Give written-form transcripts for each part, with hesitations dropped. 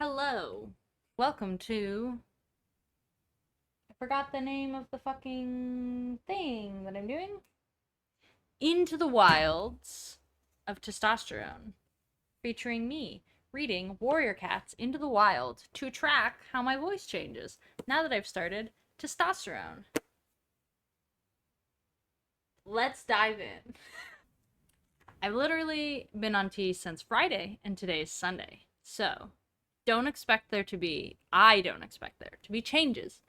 Hello. Welcome to. I forgot the name of the fucking thing that I'm doing. Into the Wilds of Testosterone, featuring me reading Warrior Cats Into the Wild to track how my voice changes now that I've started Testosterone. Let's dive in. I've literally been on tea since Friday, and today's Sunday. So, I don't expect there to be changes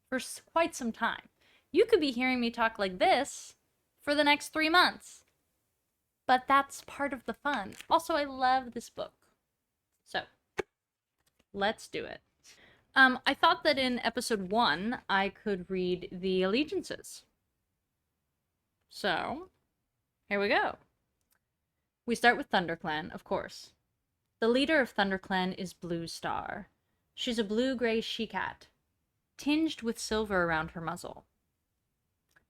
for quite some time. You could be hearing me talk like this for the next 3 months, but that's part of the fun. Also, I love this book. So, let's do it. I thought that in episode 1, I could read the allegiances. So, here we go. We start with ThunderClan, of course. The leader of ThunderClan is Blue Star. She's a blue-gray she-cat, tinged with silver around her muzzle.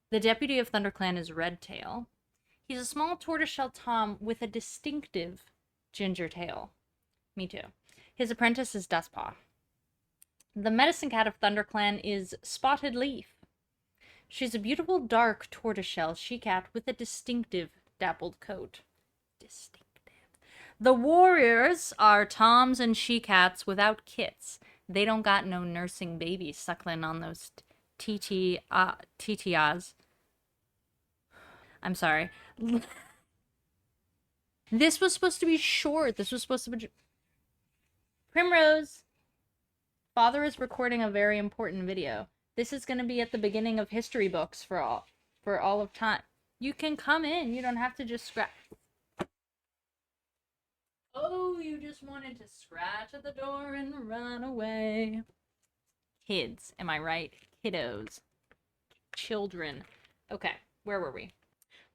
The deputy of ThunderClan is Redtail. He's a small tortoiseshell tom with a distinctive ginger tail. Me too. His apprentice is Dustpaw. The medicine cat of ThunderClan is Spotted Leaf. She's a beautiful dark tortoiseshell she-cat with a distinctive dappled coat. Distinctive. The warriors are toms and she-cats without kits. They don't got no nursing babies suckling on those TTAs. I'm sorry. This was supposed to be short. This was supposed to be... Primrose! Father is recording a very important video. This is going to be at the beginning of history books for all of time. You can come in. You don't have to just scratch. Oh, you just wanted to scratch at the door and run away. Kids, am I right? Kiddos. Children. Okay, where were we?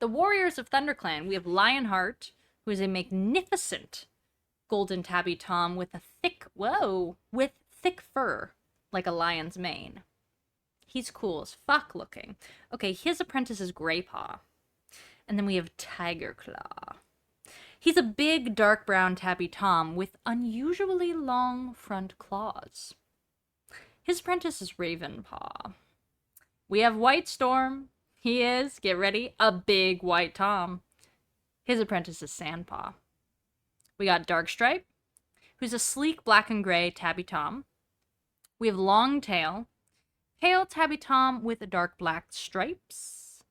The warriors of ThunderClan, we have Lionheart, who is a magnificent golden tabby tom with thick fur, like a lion's mane. He's cool as fuck looking. Okay, his apprentice is Greypaw. And then we have Tiger Claw. He's a big dark brown tabby tom with unusually long front claws. His apprentice is Ravenpaw. We have White Storm. He is, get ready, a big white tom. His apprentice is Sandpaw. We got Darkstripe, who's a sleek black and gray tabby tom. We have Longtail, pale tabby tom with dark black stripes.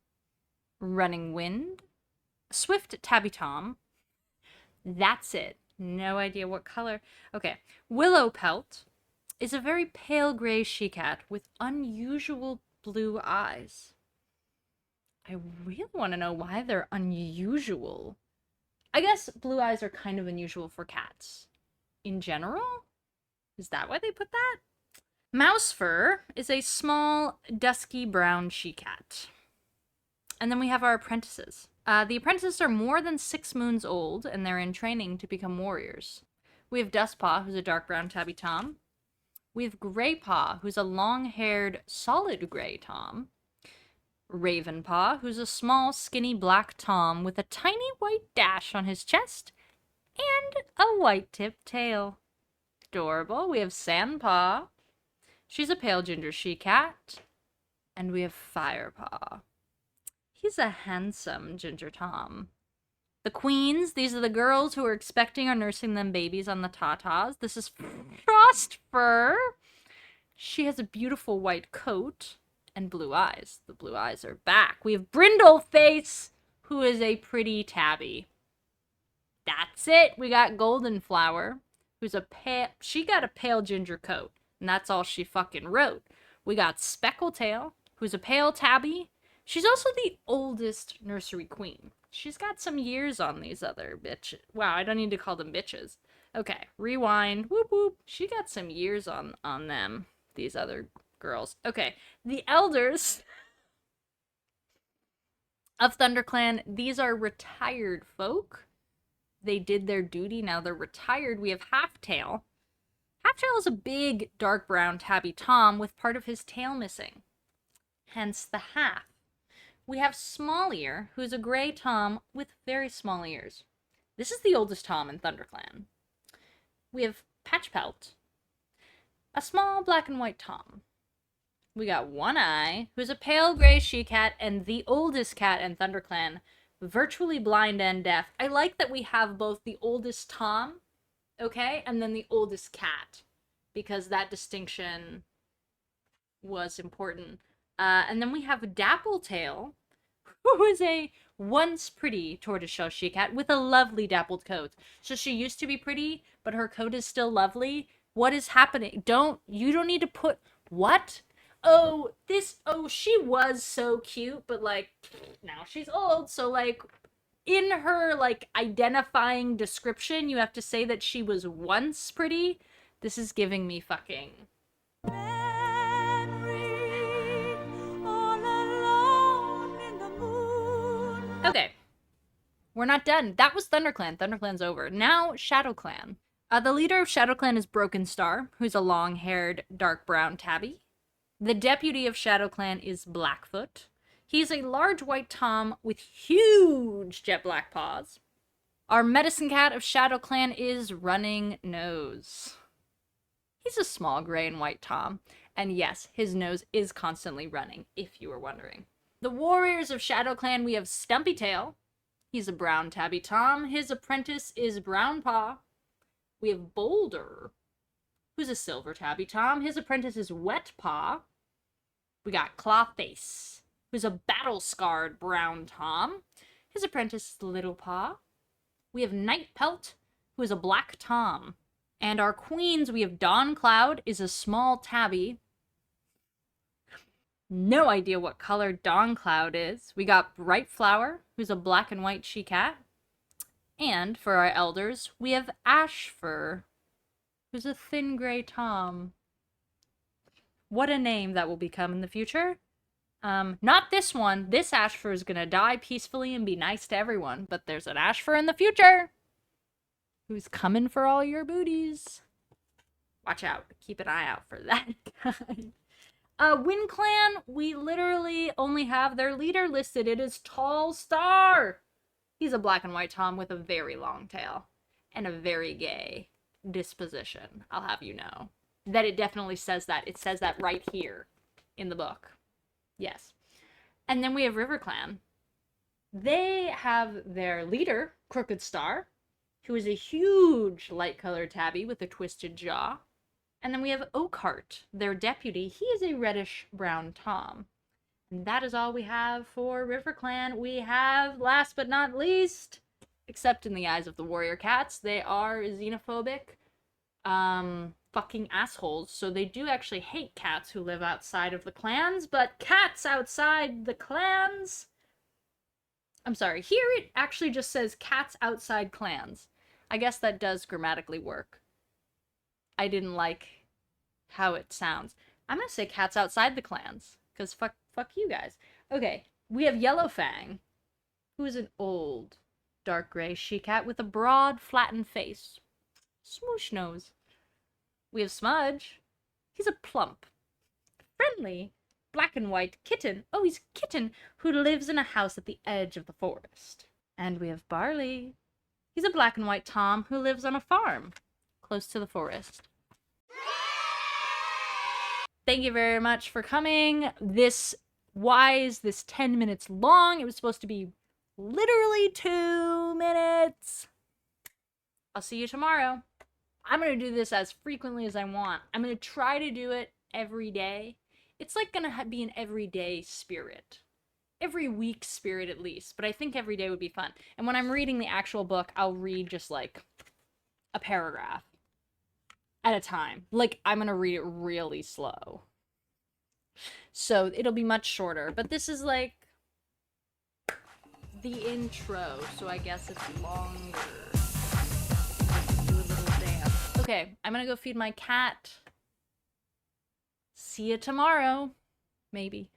Running Wind, swift tabby tom. That's it. No idea what color. Okay. Willow Pelt is a very pale gray she-cat with unusual blue eyes. I really want to know why they're unusual. I guess blue eyes are kind of unusual for cats. In general? Is that why they put that? Mousefur is a small, dusky brown she-cat. And then we have our apprentices. The apprentices are more than 6 moons old, and they're in training to become warriors. We have Dustpaw, who's a dark brown tabby tom. We have Greypaw, who's a long-haired, solid gray tom. Ravenpaw, who's a small, skinny black tom with a tiny white dash on his chest and a white-tipped tail. Adorable. We have Sandpaw. She's a pale ginger she-cat. And we have Firepaw. He's a handsome ginger tom. The queens, these are the girls who are expecting or nursing them babies on the tatas. This is Frostfur. She has a beautiful white coat and blue eyes. The blue eyes are back. We have Brindleface, who is a pretty tabby. That's it. We got Goldenflower, who's she got a pale ginger coat, and that's all she fucking wrote. We got Speckletail, who's a pale tabby. She's also the oldest nursery queen. She's got some years on these other bitches. Wow, I don't need to call them bitches. Okay, rewind. Whoop whoop. She got some years on them, these other girls. Okay, the elders of ThunderClan, these are retired folk. They did their duty, now they're retired. We have Halftail. Halftail is a big dark brown tabby tom with part of his tail missing, hence the half. We have Small Ear, who's a gray tom with very small ears. This is the oldest tom in ThunderClan. We have Patchpelt, A small black and white Tom. We got One Eye, who's a pale gray she-cat and the oldest cat in ThunderClan, virtually blind and deaf. I like that we have both the oldest Tom, okay, and then the oldest cat, because that distinction was important. And then we have Dappletail, who is a once pretty tortoiseshell she-cat with a lovely dappled coat. So she used to be pretty, but her coat is still lovely. What is happening? You don't need to put, what? Oh, she was so cute, but like, now she's old, so like, in her like identifying description, you have to say that she was once pretty. This is giving me fucking okay. We're not done. That was ThunderClan. ThunderClan's over. Now, ShadowClan. The leader of ShadowClan is Broken Star, who's a long-haired, dark brown tabby. The deputy of ShadowClan is Blackfoot. He's a large white Tom with huge jet black paws. Our medicine cat of ShadowClan is Running Nose. He's a small gray and white Tom, and yes, his nose is constantly running, if you were wondering. The warriors of ShadowClan, we have Stumpy Tail. He's a brown tabby Tom. His apprentice is Brown Paw. We have Boulder, who's a silver tabby Tom. His apprentice is Wet Paw. We got Clawface, who's a battle-scarred brown Tom. His apprentice is Little Paw. We have Night Pelt, who is a black Tom. And our queens, we have Dawn Cloud, is a small tabby. No idea what color Dawn Cloud is. We got Bright Flower, who's a black and white she-cat. And for our elders, we have Ashfur, who's a thin gray Tom. What a name that will become in the future. Not this one. This Ashfur is gonna die peacefully and be nice to everyone, but there's an Ashfur in the future who's coming for all your booties. Watch out. Keep an eye out for that guy. Wind Clan, we literally only have their leader listed. It is Tall Star. He's a black and white Tom with a very long tail and a very gay disposition. I'll have you know that it definitely says that. It says that right here in the book. Yes. And then we have River Clan. They have their leader, Crooked Star, who is a huge light-colored tabby with a twisted jaw. And then we have Oakheart, their deputy. He is a reddish-brown Tom. And that is all we have for River Clan. We have, last but not least, except in the eyes of the warrior cats, they are xenophobic, fucking assholes. So they do actually hate cats who live outside of the clans, but cats outside the clans... I'm sorry, here it actually just says cats outside clans. I guess that does grammatically work. I didn't like how it sounds. I'm gonna say cats outside the clans, because fuck you guys. Okay, we have Yellowfang, who is an old, dark gray she-cat with a broad, flattened face. Smoosh nose. We have Smudge. He's a plump, friendly, black and white kitten. Oh, he's a kitten who lives in a house at the edge of the forest. And we have Barley. He's a black and white Tom who lives on a farm close to the forest. Thank you very much for coming. Why is this 10 minutes long? It was supposed to be literally 2 minutes. I'll see you tomorrow. I'm going to do this as frequently as I want. I'm going to try to do it every day. It's like going to be an everyday spirit. Every week spirit at least. But I think every day would be fun. And when I'm reading the actual book, I'll read just like a paragraph at a time. Like, I'm going to read it really slow. So it'll be much shorter. But this is like the intro. So I guess it's longer. Do a little dance. Okay, I'm going to go feed my cat. See you tomorrow. Maybe.